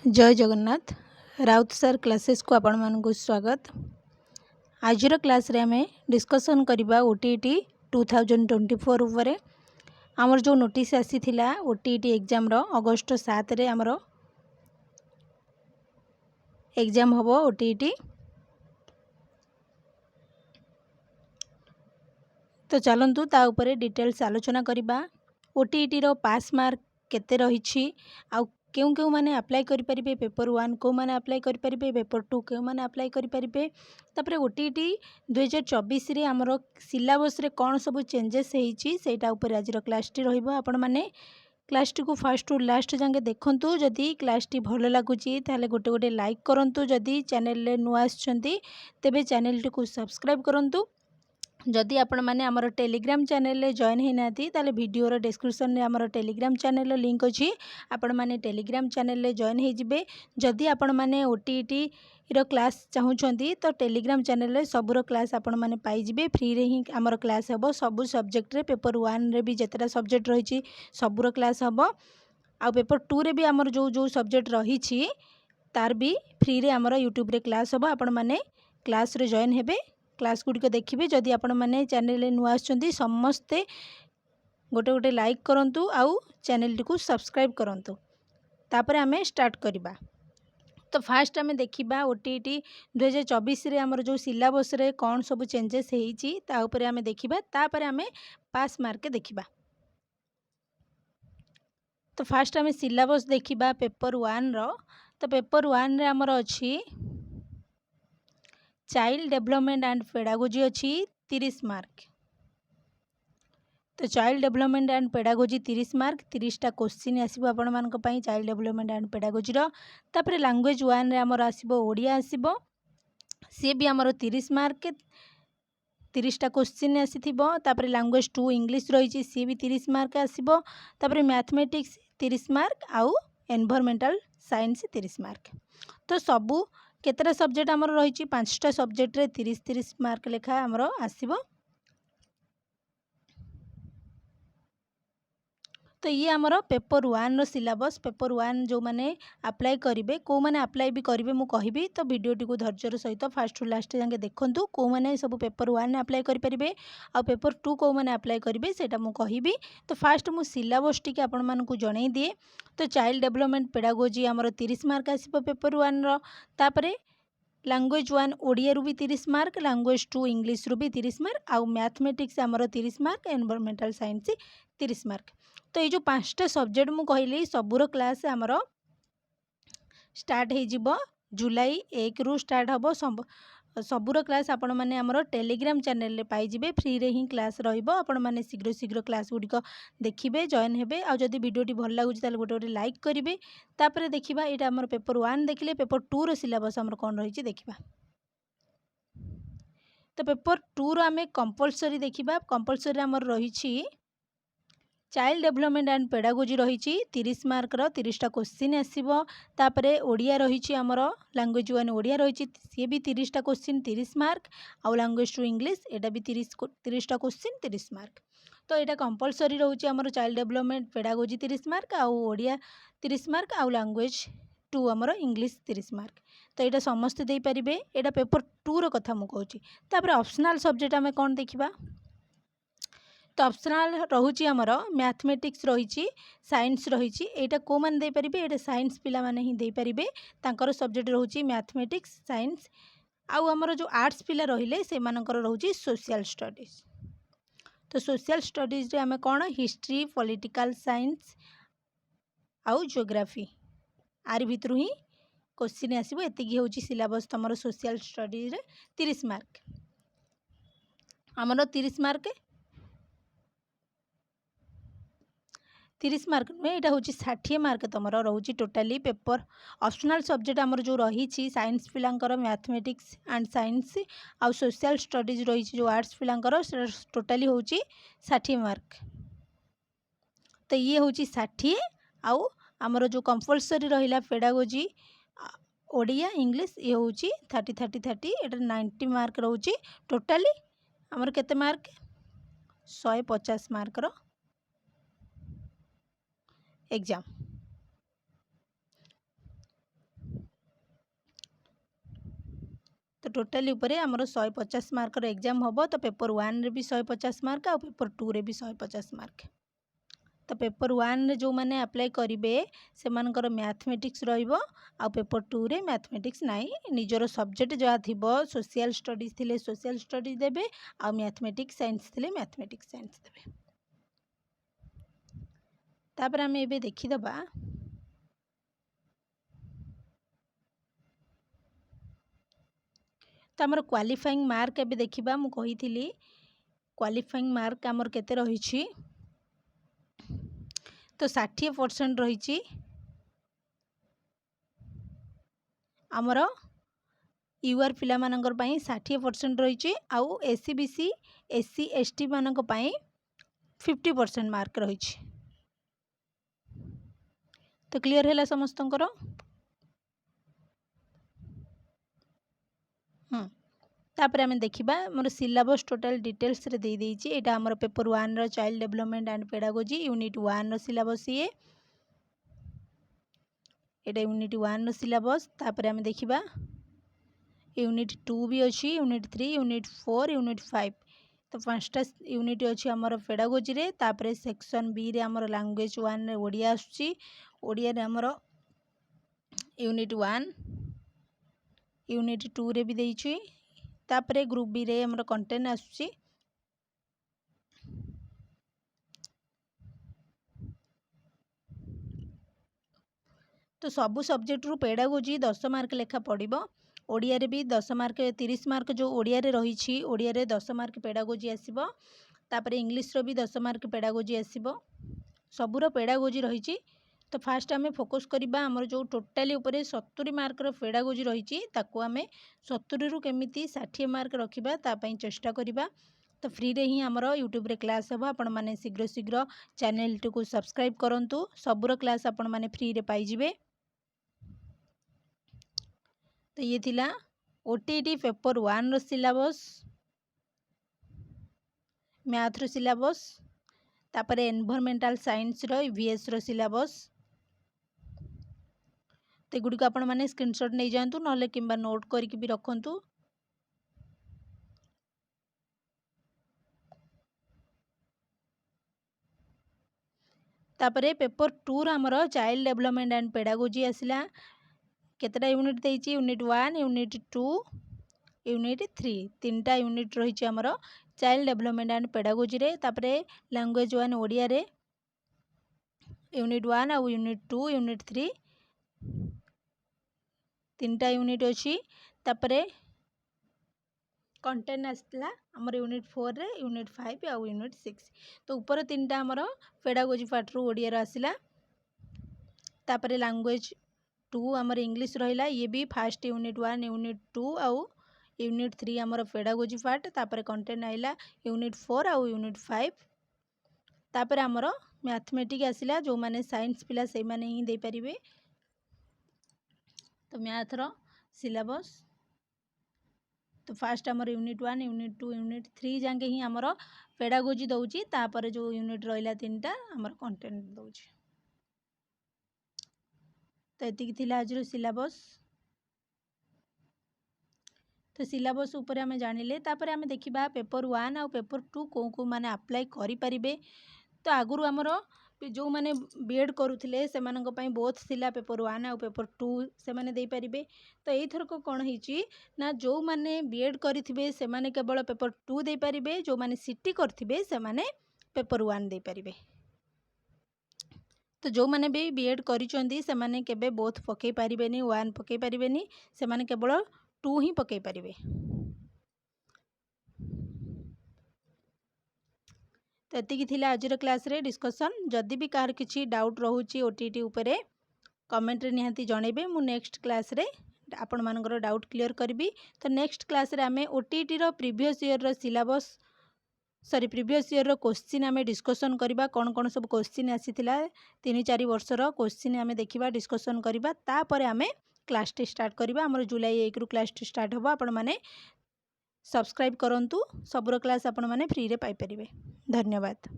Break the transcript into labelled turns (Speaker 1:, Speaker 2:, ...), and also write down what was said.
Speaker 1: जय Jagannath Raut sir classes को आपण मानकु स्वागत। आजर क्लास रे आमे डिस्कशन करबा ओटीईटी 2024 उपरे। आमर जो नोटिस आसी थिला ओटीईटी एग्जाम रो अगस्त 7 रे आमर एग्जाम हबो ओटीईटी। तो चलंतु ता उपरे डिटेल्स आलोचना करबा। ओटीईटी रो पास मार्क केते रहिछि आ क्यों क्यों माने अप्लाई करि परिबे पेपर 1 को माने अप्लाई करि परिबे पेपर 2 क्यों माने अप्लाई करि परिबे। तापरे ओटीईटी 2024 रे हमरो सिलेबस रे कोन सब चेंजेस हेछि सेटा ऊपर आजिर क्लास टी रहिबो। आपण माने क्लास टी को फर्स्ट टू लास्ट जांगे देखंतु। जदि क्लास टी भलो लागुची ताले गोटे गोटे लाइक करंतु। जदि चैनल ले नुआ आछंती तेबे चैनल टी को सब्सक्राइब करंतु। जदि आपण माने हमर टेलीग्राम चैनल ले जॉइन हे नाती ताले वीडियो रो डिस्क्रिप्शन रे हमर टेलीग्राम चैनल रो लिंक अछि। आपण माने टेलीग्राम चैनल ले जॉइन हे जिबे। जदि आपण माने ओटीईटी रो क्लास चाहुचंती तो टेलीग्राम चैनल रे सबरो क्लास आपण माने पाई जिबे। फ्री रे ही हमर क्लास हबो। सब सब्जेक्ट रे पेपर 1 रे भी जेतरा सब्जेक्ट रहिछि सबरो क्लास हबो। आ पेपर 2 रे भी हमर जो जो सब्जेक्ट रहिछि तार भी फ्री रे हमर यूट्यूब रे क्लास हबो। आपण माने क्लास रे जॉइन हेबे। क्लास गुडी को देखिबे। जदि आपण माने चैनल ले नुआ आछंती समस्ते गोटे गोटे लाइक करंतु आउ चैनल टी को सब्सक्राइब करंतु। तापरे हमें स्टार्ट करबा। तो फास्ट हमें देखिबा ओटीईटी 2024 रे हमर जो सिलेबस रे कोन सब चेंजेस हेछि ता ऊपर हमें देखिबा। तापरे हमें पास मार्क के देखिबा। तो फास्ट हमें सिलेबस देखिबा पेपर 1 रो। तो पेपर 1 रे हमर अछि चाइल्ड डेवलपमेंट एंड पेडागोजी अच्छी 30 मार्क। तो child development and pedagogy 30 mark 30टा क्वेश्चन आसीबो आपण मानक पई चाइल्ड डेवलपमेंट एंड पेडागोजी रो। तापरे लैंग्वेज 1 रे हमर आसीबो ओडिया आसीबो से भी हमर 30 मार्क 30टा क्वेश्चन आसीथिबो। तापरे लैंग्वेज 2 इंग्लिश रहिछि से भी 30 मार्क आसीबो। तापरे मैथमेटिक्स 30 मार्क आउ एनवायरमेंटल साइंस 30 मार्क। तो सबु केतरा सब्जेक्ट हमर रहिछि 5टा सब्जेक्ट रे 30 मार्क लेखा हमर आसीबो। तो ये हमर पेपर 1 रो सिलेबस। पेपर 1 जो माने अप्लाई करिवे को माने अप्लाई भी करिवे मु कहिबी। तो वीडियो टी को धैर्य सहित फास्ट टू लास्ट जाके देखंतु को माने सब पेपर 1 ने अप्लाई करि परिबे आ पेपर 2 को माने अप्लाई करिवे सेटा मु कहिबी। तो फास्ट मु सिलेबस टी के आपण मानकु को जणै दिए। तो चाइल्ड डेवलपमेंट पेडागोजी हमर 30 मार्क आसीबो पेपर 1 रो। तापरे लैंग्वेज 1 ओडिया रु भी 30 मार्क लैंग्वेज 2 इंग्लिश रु भी 30 मार्क आउ मैथमेटिक्स हमर 30 मार्क एनवायरमेंटल साइंस 30 मार्क। तो ये जो 5टा सब्जेक्ट मु कहली सबुरो क्लास हमर स्टार्ट हे जिवो जुलाई 1 रु स्टार्ट हबो। सबुरो क्लास आपण माने हमर टेलीग्राम चैनल रे पाई जिबे। फ्री रे ही क्लास रहिबो। आपण माने शीघ्र शीघ्र क्लास गुडी को देखिबे जॉइन हेबे। आ जदी वीडियो टी भल लागुची ताले गोटे गोटे लाइक करिवे। तापरे देखिबा एटा हमर पेपर 1 देखिले पेपर 2 रो सिलेबस हमर कोन रहिछि देखिबा। तो पेपर 2 रो हमें कंपलसरी देखिबा। कंपलसरी हमर रहिछि चाइल्ड डेवलपमेंट एंड पेडागोजी रहिछि 30 मार्क रो 30टा क्वेश्चन आसीबो। तापरे ओडिया रहिछि हमर लैंग्वेज 1 ओडिया रहिछि से भी 30टा क्वेश्चन 30 मार्क आउ लैंग्वेज 2 इंग्लिश एटा भी 30टा क्वेश्चन 30 मार्क। तो एटा कंपलसरी रहउछि हमर चाइल्ड डेवलपमेंट पेडागोजी 30 मार्क आउ ओडिया 30 मार्क आउ लैंग्वेज 2 हमर इंग्लिश 30 मार्क। तो एटा समस्त देई परिबे। एटा पेपर 2 रो कथा मु कहूछि। तापरे ऑप्शनल सब्जेक्ट हमें कोन देखिबा। तो ऑप्शनल रहुछि हमर मैथमेटिक्स रहिछि साइंस रहिछि। एटा को मान दे परिबे एटा साइंस पिला माने ही दे परिबे। तांकर सब्जेक्ट रहुछि मैथमेटिक्स साइंस आउ हमर जो आर्ट्स पिला रहिले से मानकर रहुछि सोशल स्टडीज। तो सोशल स्टडीज रे हमें कोन हिस्ट्री पॉलिटिकल साइंस आउ ज्योग्राफी आरि भितरु ही क्वेश्चन आसीबो। एतिकी होछि सिलेबस तमरो सोशल स्टडीज रे 30 मार्क। हमर 30 मार्क 30 मार्क में एटा होछि 60 मार्क तमरो रहउछि टोटली पेपर। ऑप्शनल सब्जेक्ट हमर जो रहिछि साइंस पिलांकर मैथमेटिक्स एंड साइंस आउ सोशल स्टडीज रहिछि जो आर्ट्स पिलांकर टोटली होछि 60 मार्क। तो ये होछि 60 आउ हमर जो कंपलसरी रहिला पेडागोजी ओडिया इंग्लिश ये होछि 30 30 30 एटा 90 मार्क रहउछि टोटली हमर केते मार्क 150 मार्क रो एग्जाम। टोटाली उपरे आमर 150 मार्क एग्जाम हम तो पेपर 1 रे भी 150 मार्क आ पेपर 2 रे भी 150 मार्क। तो पेपर 1 रे जो मैंने अप्लाई करेंगे से मानकर मैथमेटिक्स रहिबो आ पेपर 2 रे मैथमेटिक्स नहीं निजर सब्जेक्ट जहाँ थी सोशल स्टडीज थिले सोशल स्टडीज देबे आ मैथमेटिक्स साइंस थिले मैथमेटिक्स साइंस देबे। तापर आम एबे देखिदबा तो आमर क्वालिफाइंग मार्क एबे देखिबा मु कहिथिली क्वालिफाइंग मार्क आमर केते रहिछि तो 60% रही आमर यूआर पिला मानकर पई 60% रही आउ एससी बीसी एससी एसटी मानक पई 50% मार्क रही। तो क्लियर है समस्तंकर। तापर आम देखा मोर सिलेबस टोटल डिटेल्स रे दे देइछि एटा हमर पेपर 1 रो child development and pedagogy unit 1 रो सिलेबस ये एटा यूनिट 1 रो सिलेबस। तापर आम देखा यूनिट 2 भी अच्छी यूनिट 3 यूनिट 4 यूनिट 5 तो 5टा यूनिट अच्छी आमर पेडागोजी रे। तापर सेक्शन बी रे आमर लैंग्वेज 1 रे ओडिया आछी ओडिया रे आमर यूनिट 1 यूनिट 2 रे भी देइछि। तापर ग्रुप बी रे हमर कंटेंट आछी तो सबु सब्जेक्ट रु पेडागोजी 10 मार्क लेखा पड़िबो। ओडिया रे भी 10 मार्क 30 मार्क जो ओडिया रे रही ओडिया रे 10 मार्क पेडागोजी आसीबो। तापर इंग्लिश रो भी 10 मार्क पेडागोजी आसीबो सबुर पेडागोजी रही। तो फास्ट आम फोकस करवा आमर जो टोटाली उपरे 70 मार्क पेडागोजी रही ताकू आम 70 रु केमिति 60 मार्क रखिबा तापई चेष्टा करिबा। तो फ्री रे ही आमर यूट्यूब रे क्लास हम आपण माने शीघ्र शीघ्र चैनल टी को सब्सक्राइब करंतु सबुर क्लास आपण माने फ्री रे पाई जिवे। तो ये थिला ओटीटी पेपर 1 रो सिलेबस मैथ रो सिलेबस तापर एनवायरमेंटल साइंस रो ईवीएस रो सिलेबस। तो गुडी को आपण माने स्क्रीनशॉट नहीं जांतु नले किंबा नोट करके भी रखंतु। तापर पेपर 2 रो हमर चाइल्ड डेवलपमेंट एंड पेडागोजी आसिला केतटा यूनिट देइछि यूनिट 1 यूनिट 2 यूनिट 3 तीनटा यूनिट रही हमर चाइल्ड डेवलपमेंट एंड पेडागोजी रे। तापर लैंग्वेज 1 ओडिया रे यूनिट 1 और यूनिट 2 यूनिट 3 तीनटा यूनिट अच्छी। तापर कंटेंट आसला हमर यूनिट 4 रे यूनिट 5 और यूनिट 6 तो ऊपर तीनटा हमर पेडागोजी पार्ट रो ओडिया रो आसिला। तापर लैंग्वेज 2 हमर इंग्लिश रहिला ये भी फर्स्ट यूनिट 1 यूनिट 2 और यूनिट 3 हमर पेडागोजी पार्ट। तापर कंटेंट आइला यूनिट 4 और यूनिट 5। तापर हमर मैथमेटिक्स आसिला जो माने साइंस पिला से माने ही दे परिबे। तो मैथ रो सिलेबस तो फास्ट हमर यूनिट 1 यूनिट 2 यूनिट 3 जाके ही हमर पेडागोजी दउची तापर जो यूनिट रहिला तीनटा हमर कंटेंट दउची। तो एतिक थिला आज रो सिलेबस। तो सिलेबस ऊपर आम जानिले तापर आम देखिबा पेपर 1 और पेपर 2 को माने अप्लाई करि परिबे। तो आगुरु हमर जो माने बीएड करुथिले से मानक पई बोथ थिला पेपर 1 और पेपर 2 से माने दे परिबे। तो एई थरक कोन हिची ना जो माने बीएड करिथिबे से माने केवल पेपर 2 दे परिबे जो माने सीटी करथिबे से माने पेपर 1 दे परिबे। तो जो माने भी बीएड करिचंदी से माने केबे बोथ पकई परिबेनी 1 पकई परिबेनी से माने केवल 2 ही पकई परिबे। तो एतिकी थिला आज क्लास रे डिस्कशन जदि भी कार किछि डाउट रहउची ओटीटी उपरे कमेंट रे निहांती जणेबे मु नेक्स्ट क्लास रे आपण मानकर डाउट क्लियर करबी। तो नेक्स्ट क्लास रे आमे ओटीटी रो प्रीवियस ईयर रो सिलेबस सॉरी प्रीवियस ईयर रो क्वेश्चन आमे डिस्कशन करबा कोन कोन सब क्वेश्चन आसीथिला 3-4 वर्ष रो क्वेश्चन आमे देखिबा डिस्कशन करबा तापर आमे क्लास टी स्टार्ट करबा। हमर जुलाई 1 रु क्लास टी स्टार्ट होबा आपण माने सब्सक्राइब करंतु सबरो क्लास आपण माने फ्री रे पाई परिबे। धन्यवाद।